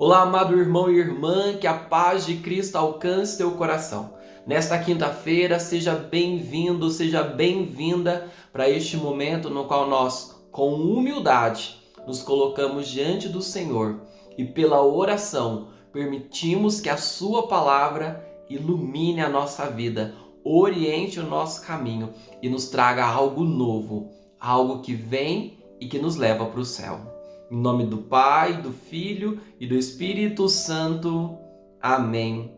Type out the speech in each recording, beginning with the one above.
Olá, amado irmão e irmã, que a paz de Cristo alcance teu coração. Nesta quinta-feira, seja bem-vindo, seja bem-vinda para este momento no qual nós, com humildade, nos colocamos diante do Senhor e pela oração permitimos que a sua palavra ilumine a nossa vida, oriente o nosso caminho e nos traga algo novo, algo que vem e que nos leva para o céu. Em nome do Pai, do Filho e do Espírito Santo. Amém.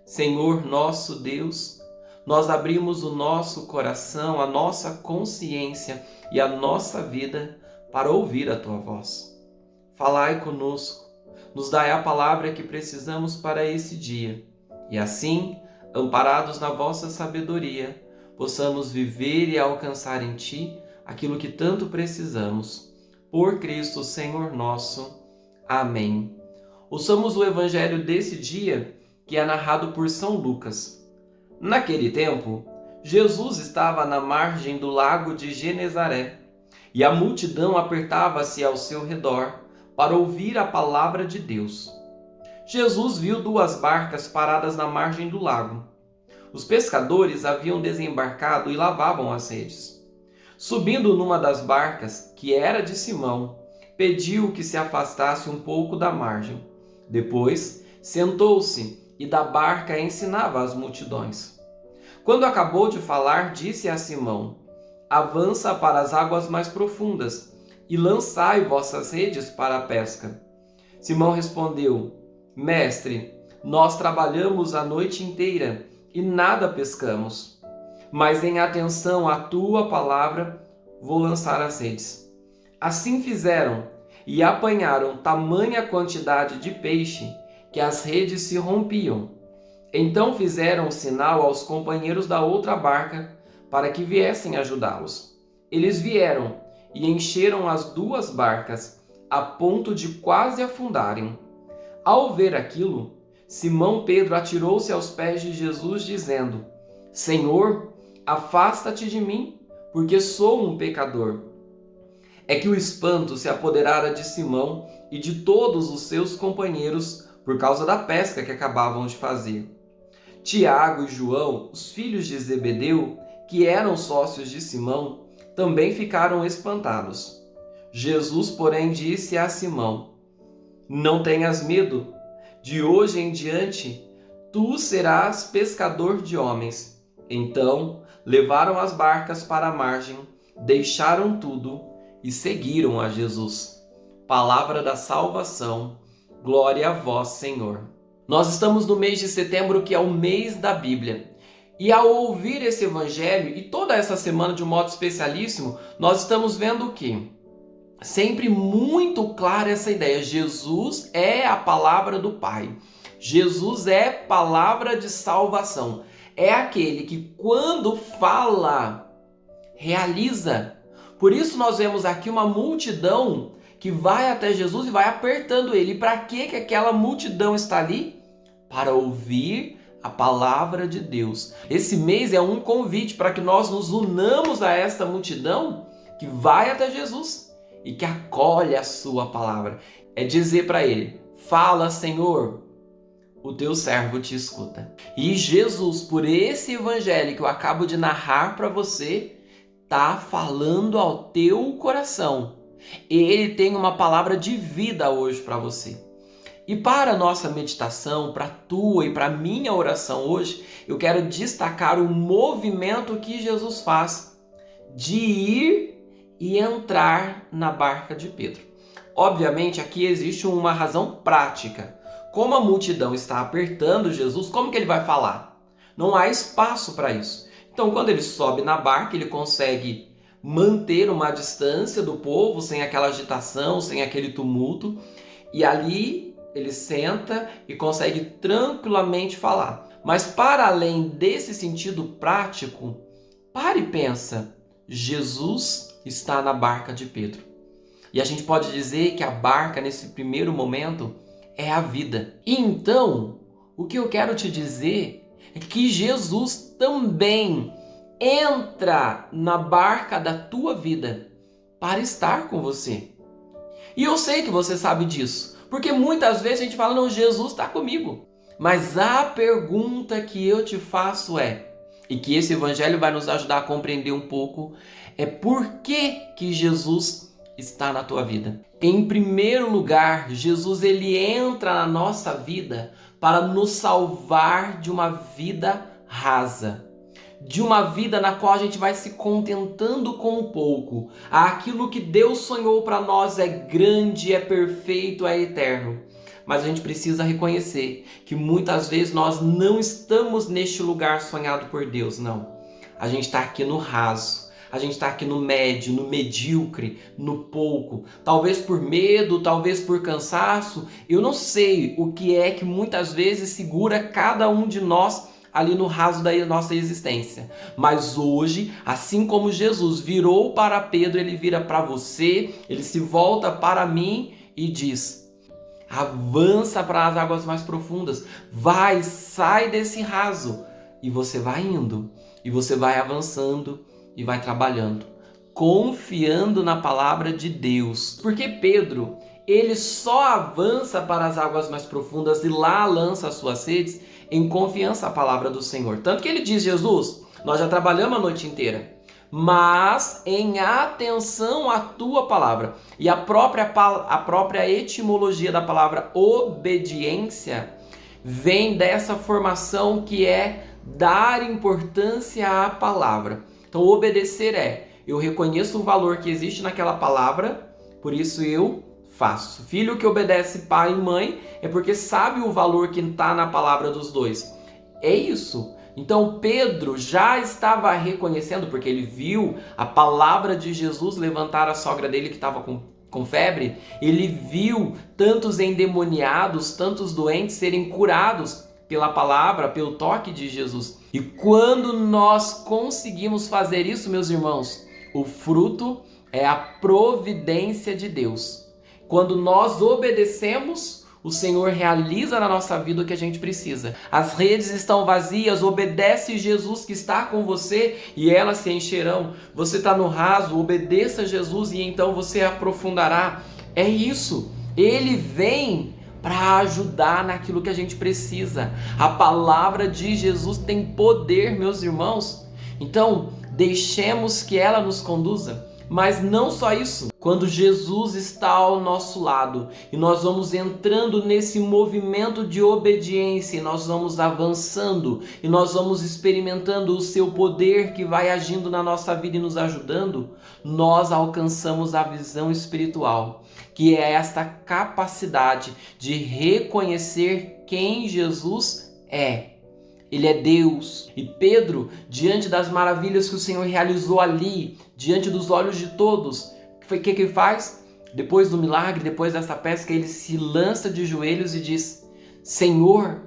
Senhor nosso Deus, nós abrimos o nosso coração, a nossa consciência e a nossa vida para ouvir a Tua voz. Falai conosco, nos dai a palavra que precisamos para esse dia. E assim, amparados na vossa sabedoria, possamos viver e alcançar em Ti aquilo que tanto precisamos. Por Cristo, Senhor nosso. Amém. Ouçamos o evangelho desse dia, que é narrado por São Lucas. Naquele tempo, Jesus estava na margem do lago de Genezaré, e a multidão apertava-se ao seu redor para ouvir a palavra de Deus. Jesus viu duas barcas paradas na margem do lago. Os pescadores haviam desembarcado e lavavam as redes. Subindo numa das barcas, que era de Simão, pediu que se afastasse um pouco da margem. Depois, sentou-se e da barca ensinava as multidões. Quando acabou de falar, disse a Simão: avança para as águas mais profundas e lançai vossas redes para a pesca. Simão respondeu: Mestre, nós trabalhamos a noite inteira e nada pescamos. Mas em atenção à tua palavra, vou lançar as redes. Assim fizeram e apanharam tamanha quantidade de peixe que as redes se rompiam. Então fizeram sinal aos companheiros da outra barca para que viessem ajudá-los. Eles vieram e encheram as duas barcas a ponto de quase afundarem. Ao ver aquilo, Simão Pedro atirou-se aos pés de Jesus, dizendo: Senhor, afasta-te de mim, porque sou um pecador. É que o espanto se apoderara de Simão e de todos os seus companheiros por causa da pesca que acabavam de fazer. Tiago e João, os filhos de Zebedeu, que eram sócios de Simão, também ficaram espantados. Jesus, porém, disse a Simão: Não tenhas medo, de hoje em diante tu serás pescador de homens. Então levaram as barcas para a margem, deixaram tudo e seguiram a Jesus. Palavra da salvação, glória a vós, Senhor. Nós estamos no mês de setembro, que é o mês da Bíblia. E ao ouvir esse evangelho, e toda essa semana de um modo especialíssimo, nós estamos vendo o quê? Sempre muito clara essa ideia. Jesus é a palavra do Pai. Jesus é palavra de salvação. É aquele que, quando fala, realiza. Por isso nós vemos aqui uma multidão que vai até Jesus e vai apertando ele. E para que aquela multidão está ali? Para ouvir a palavra de Deus. Esse mês é um convite para que nós nos unamos a esta multidão que vai até Jesus e que acolhe a sua palavra. É dizer para ele: fala, Senhor, o teu servo te escuta. E Jesus, por esse evangelho que eu acabo de narrar para você, está falando ao teu coração. Ele tem uma palavra de vida hoje para você. E para a nossa meditação, para a tua e para a minha oração hoje, eu quero destacar o movimento que Jesus faz de ir e entrar na barca de Pedro. Obviamente, aqui existe uma razão prática. Como a multidão está apertando Jesus, como que ele vai falar? Não há espaço para isso. Então, quando ele sobe na barca, ele consegue manter uma distância do povo, sem aquela agitação, sem aquele tumulto. E ali ele senta e consegue tranquilamente falar. Mas para além desse sentido prático, pare e pensa. Jesus está na barca de Pedro. E a gente pode dizer que a barca, nesse primeiro momento, é a vida. E então, o que eu quero te dizer é que Jesus também entra na barca da tua vida para estar com você. E eu sei que você sabe disso, porque muitas vezes a gente fala, não, Jesus está comigo. Mas a pergunta que eu te faço e que esse evangelho vai nos ajudar a compreender um pouco, é por que Jesus está na tua vida? Em primeiro lugar, Jesus ele entra na nossa vida para nos salvar de uma vida rasa. De uma vida na qual a gente vai se contentando com um pouco. Aquilo que Deus sonhou para nós é grande, é perfeito, é eterno. Mas a gente precisa reconhecer que muitas vezes nós não estamos neste lugar sonhado por Deus, não. A gente está aqui no raso, a gente está aqui no médio, no medíocre, no pouco. Talvez por medo, talvez por cansaço. Eu não sei o que é que muitas vezes segura cada um de nós ali no raso da nossa existência. Mas hoje, assim como Jesus virou para Pedro, ele vira para você, ele se volta para mim e diz: avança para as águas mais profundas, vai, sai desse raso. E você vai indo, e você vai avançando e vai trabalhando, confiando na palavra de Deus. Porque Pedro, ele só avança para as águas mais profundas e lá lança as suas redes em confiança à palavra do Senhor. Tanto que ele diz: Jesus, nós já trabalhamos a noite inteira, mas em atenção à tua palavra. E a própria etimologia da palavra obediência vem dessa formação que é dar importância à palavra. Então obedecer eu reconheço o valor que existe naquela palavra, por isso eu faço. Filho que obedece pai e mãe é porque sabe o valor que está na palavra dos dois. É isso. Então Pedro já estava reconhecendo, porque ele viu a palavra de Jesus levantar a sogra dele que estava com febre. Ele viu tantos endemoniados, tantos doentes serem curados pela palavra, pelo toque de Jesus. E quando nós conseguimos fazer isso, meus irmãos, o fruto é a providência de Deus. Quando nós obedecemos, o Senhor realiza na nossa vida o que a gente precisa. As redes estão vazias, obedece Jesus que está com você e elas se encherão. Você está no raso, obedeça Jesus e então você aprofundará. É isso. Ele vem para ajudar naquilo que a gente precisa. A palavra de Jesus tem poder, meus irmãos. Então, deixemos que ela nos conduza. Mas não só isso, quando Jesus está ao nosso lado e nós vamos entrando nesse movimento de obediência, e nós vamos avançando e nós vamos experimentando o seu poder que vai agindo na nossa vida e nos ajudando, nós alcançamos a visão espiritual, que é esta capacidade de reconhecer quem Jesus é. Ele é Deus. E Pedro, diante das maravilhas que o Senhor realizou ali, diante dos olhos de todos, o que ele faz? Depois do milagre, depois dessa pesca, ele se lança de joelhos e diz: Senhor.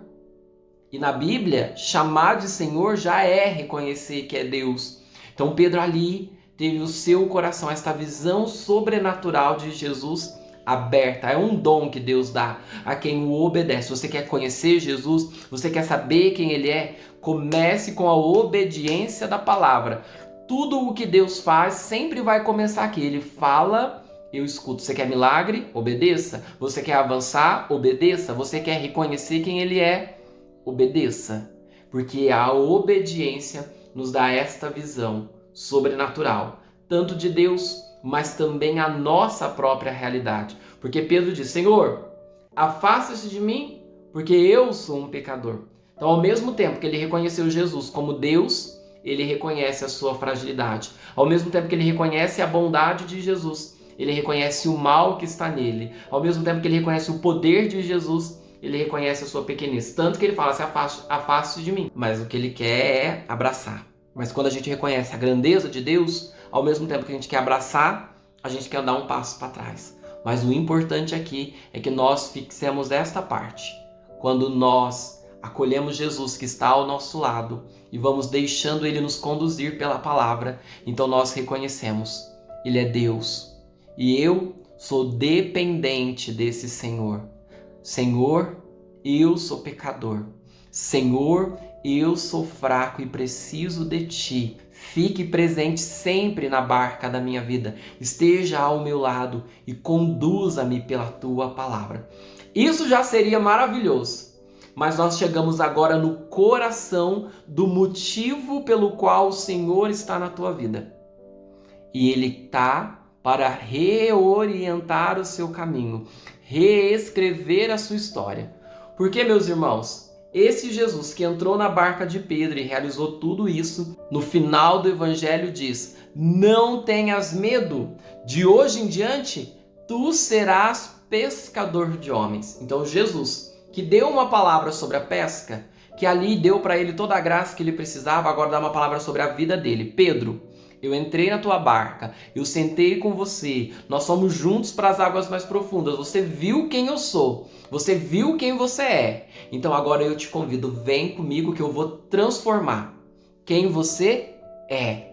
E na Bíblia, chamar de Senhor já é reconhecer que é Deus. Então Pedro ali teve o seu coração, esta visão sobrenatural de Jesus aberta. É um dom que Deus dá a quem o obedece. Você quer conhecer Jesus? Você quer saber quem Ele é? Comece com a obediência da palavra. Tudo o que Deus faz sempre vai começar aqui. Ele fala, eu escuto. Você quer milagre? Obedeça. Você quer avançar? Obedeça. Você quer reconhecer quem Ele é? Obedeça. Porque a obediência nos dá esta visão sobrenatural, tanto de Deus, mas também a nossa própria realidade. Porque Pedro diz: Senhor, afasta-se de mim, porque eu sou um pecador. Então, ao mesmo tempo que ele reconheceu Jesus como Deus, ele reconhece a sua fragilidade. Ao mesmo tempo que ele reconhece a bondade de Jesus, ele reconhece o mal que está nele. Ao mesmo tempo que ele reconhece o poder de Jesus, ele reconhece a sua pequenez. Tanto que ele fala: se afaste de mim. Mas o que ele quer é abraçar. Mas quando a gente reconhece a grandeza de Deus, ao mesmo tempo que a gente quer abraçar, a gente quer dar um passo para trás. Mas o importante aqui é que nós fixemos esta parte. Quando nós acolhemos Jesus que está ao nosso lado e vamos deixando Ele nos conduzir pela palavra, então nós reconhecemos: Ele é Deus e eu sou dependente desse Senhor. Senhor, eu sou pecador. Senhor, eu sou fraco e preciso de Ti. Fique presente sempre na barca da minha vida. Esteja ao meu lado e conduza-me pela tua palavra. Isso já seria maravilhoso. Mas nós chegamos agora no coração do motivo pelo qual o Senhor está na tua vida. E Ele está para reorientar o seu caminho, reescrever a sua história. Porque, meus irmãos, esse Jesus que entrou na barca de Pedro e realizou tudo isso, no final do Evangelho diz: não tenhas medo, de hoje em diante tu serás pescador de homens. Então Jesus, que deu uma palavra sobre a pesca, que ali deu para ele toda a graça que ele precisava, agora dá uma palavra sobre a vida dele. Pedro, eu entrei na tua barca, eu sentei com você, nós fomos juntos para as águas mais profundas, você viu quem eu sou, você viu quem você é. Então agora eu te convido, vem comigo que eu vou transformar quem você é.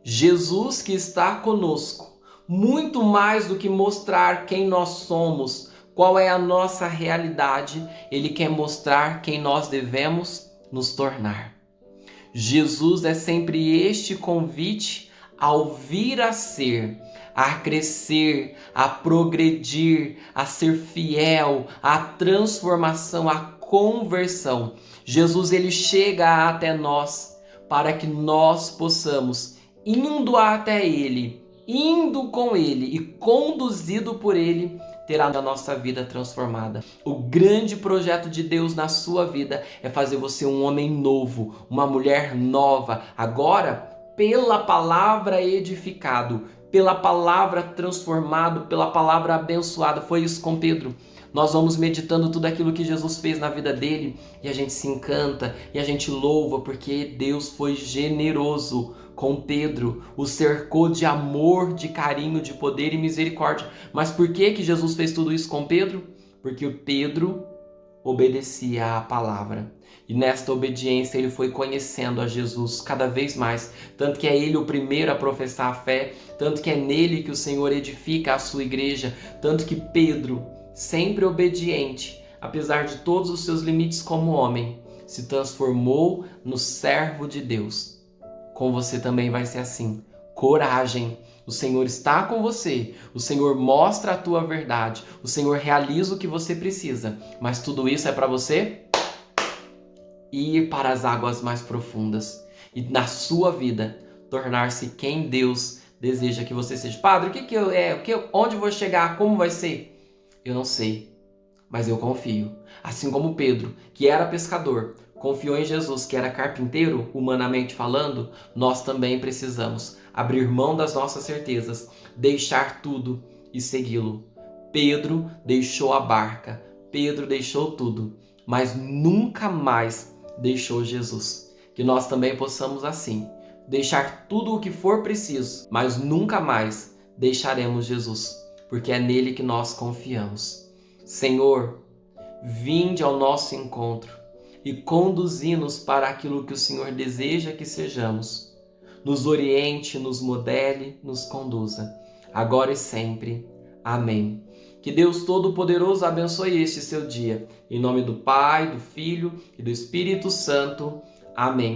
Jesus que está conosco, muito mais do que mostrar quem nós somos, qual é a nossa realidade, Ele quer mostrar quem nós devemos nos tornar. Jesus é sempre este convite ao vir a ser, a crescer, a progredir, a ser fiel, a transformação, a conversão. Jesus, ele chega até nós para que nós possamos, indo até Ele, indo com Ele e conduzido por Ele, ter a nossa vida transformada. O grande projeto de Deus na sua vida é fazer você um homem novo, uma mulher nova, agora pela palavra edificado, pela palavra transformado, pela palavra abençoada. Foi isso com Pedro. Nós vamos meditando tudo aquilo que Jesus fez na vida dele e a gente se encanta e a gente louva porque Deus foi generoso com Pedro, o cercou de amor, de carinho, de poder e misericórdia. Mas por que Jesus fez tudo isso com Pedro? Porque o Pedro obedecia à palavra. E nesta obediência ele foi conhecendo a Jesus cada vez mais. Tanto que é ele o primeiro a professar a fé, tanto que é nele que o Senhor edifica a sua igreja, tanto que Pedro, sempre obediente, apesar de todos os seus limites como homem, se transformou no servo de Deus. Com você também vai ser assim. Coragem. O Senhor está com você. O Senhor mostra a tua verdade. O Senhor realiza o que você precisa. Mas tudo isso é para você ir para as águas mais profundas. E na sua vida, tornar-se quem Deus deseja que você seja. Padre, onde eu vou chegar? Como vai ser? Eu não sei. Mas eu confio. Assim como Pedro, que era pescador, confiou em Jesus, que era carpinteiro, humanamente falando, nós também precisamos abrir mão das nossas certezas, deixar tudo e segui-lo. Pedro deixou a barca, Pedro deixou tudo, mas nunca mais deixou Jesus. Que nós também possamos assim, deixar tudo o que for preciso, mas nunca mais deixaremos Jesus, porque é nele que nós confiamos. Senhor, vinde ao nosso encontro e conduzi-nos para aquilo que o Senhor deseja que sejamos. Nos oriente, nos modele, nos conduza, agora e sempre. Amém. Que Deus Todo-Poderoso abençoe este seu dia. Em nome do Pai, do Filho e do Espírito Santo. Amém.